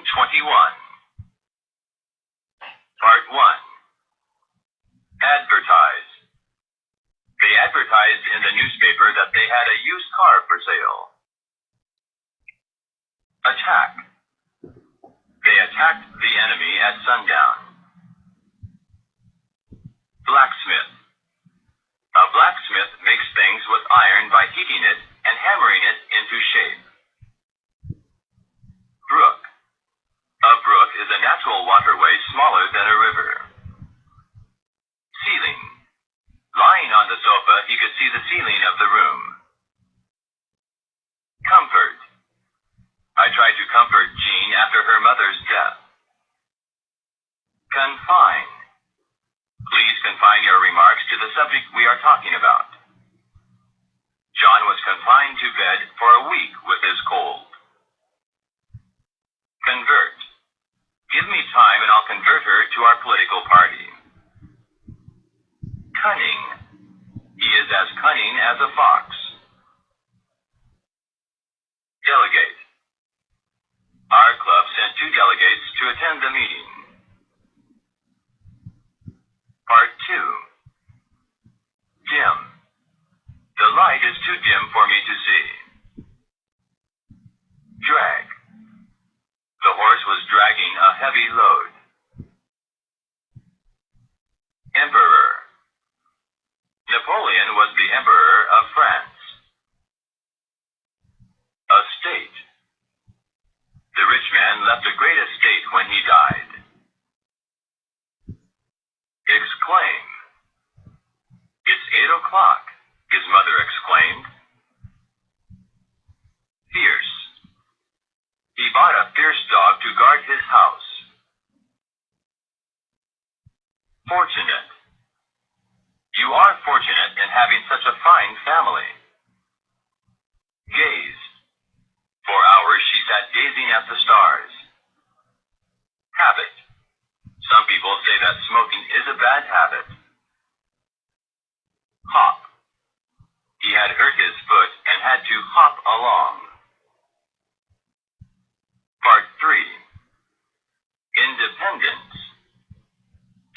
21. Part 1. Advertise. They advertised in the newspaper that they had a used car for sale. Attack. They attacked the enemy at sundown. Blacksmith. A blacksmith makes things with iron by heating it and hammering it into shape. Brook. A brook is a natural waterway smaller than a river. Ceiling. Lying on the sofa, he could see the ceiling of the room. Comfort. I tried to comfort Jean after her mother's death. Confine. Please confine your remarks to the subject we are talking about. John was confined to bed for a week with his cold. Convert. Give me time and I'll convert her to our political party. Cunning. He is as cunning as a fox. Delegate. Our club sent 2 delegates to attend the meeting. Part 2. Dim. The light is too dim for me to see. Drag. The horse was dragging a heavy load. Emperor. Napoleon was the Emperor of France. Estate. The rich man left a great estate when he died. Exclaim. It's 8 o'clock, his mother exclaimed. Fierce. He bought a fierce dog to guard his house. Fortunate. You are fortunate in having such a fine family. Gaze. For hours she sat gazing at the stars. Habit. Some people say that smoking is a bad habit. Hop. He had hurt his foot and had to hop along. Part 3. Independence.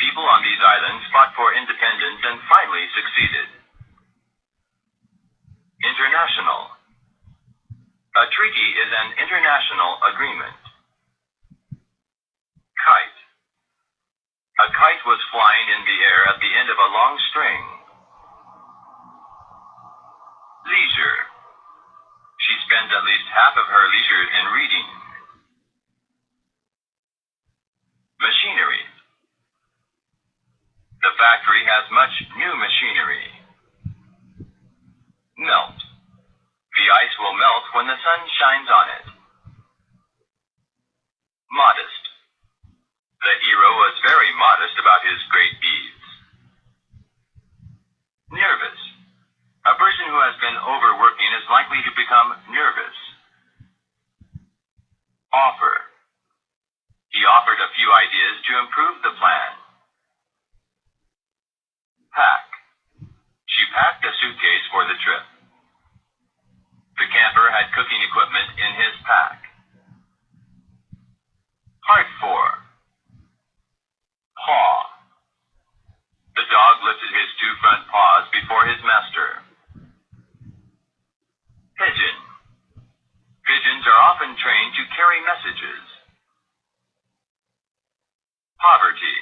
People on these islands fought for independence and finally succeeded. International. A treaty is an international agreement. Kite. A kite was flying in the air at the end of a long string. Leisure. She spends at least half of her leisure in reading. Machinery. The factory has much new machinery. Melt. The ice will melt when the sun shines on it. Modest. The hero was very modest about his great deeds. Nervous. A person who has been overworking is likely to become nervous. Offer. He offered a few ideas to improve the plan. Pack. She packed a suitcase for the trip. The camper had cooking equipment in his pack. Part 4. Paw. The dog lifted his 2 front paws before his master. Pigeon. Pigeons are often trained to carry messages. Poverty.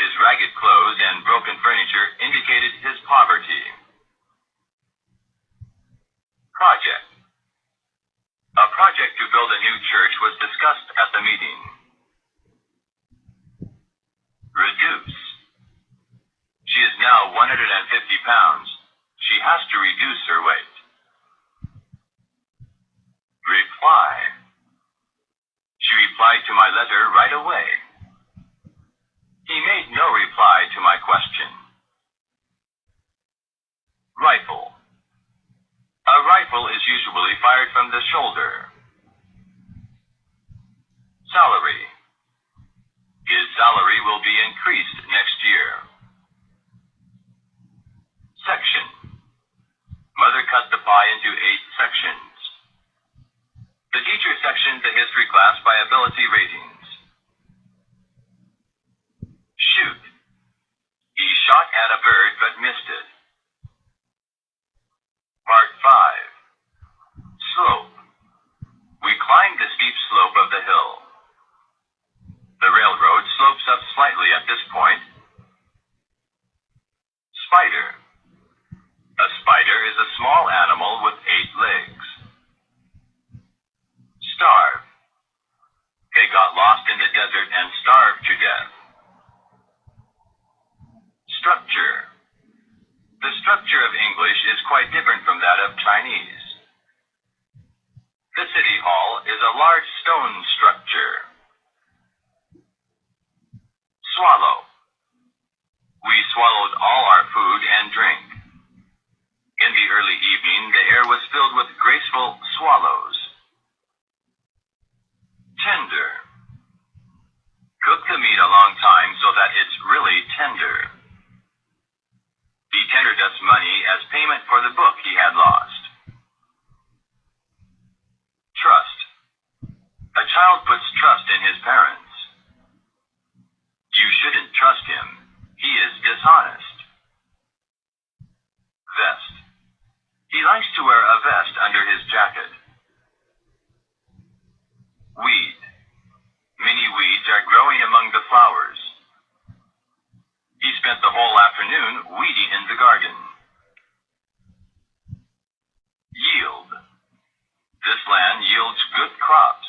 His ragged clothes and broken furniture indicated his poverty. Project. A project to build a new church was discussed at the meeting. Reduce. She is now 150 pounds. She has to reduce her weight. Reply. She replied to my letter right away. He made no reply to my question. Rifle. A rifle is usually fired from the shoulder. Salary. His salary will be increased next year. Section. Mother cut the pie into 8 sections. The teacher sectioned the history class by ability ratings. Shoot. He shot at a bird but missed it. Part 5. Slope. We climbed the steep slope of the hill. The railroad slopes up slightly at this point. Spider. A spider is a small animal with 8 legs. Starve. They got lost in the desert and starved to death. Structure. The structure of English is quite different from that of Chinese. The city hall is a large stone structure. Swallow. We swallowed all our food and drink. In the early evening, the air was filled with graceful swallows. Tender. Cook the meat a long time so that it's really tender. He tendered us money as payment for the book he had lost. Trust. A child puts trust in his parents. You shouldn't trust him. He is dishonest. Vest. He likes to wear a vest under his jacket. Weed. Many weeds are growing among the flowers. He spent the whole afternoon weeding in the garden. Yield. This land yields good crops.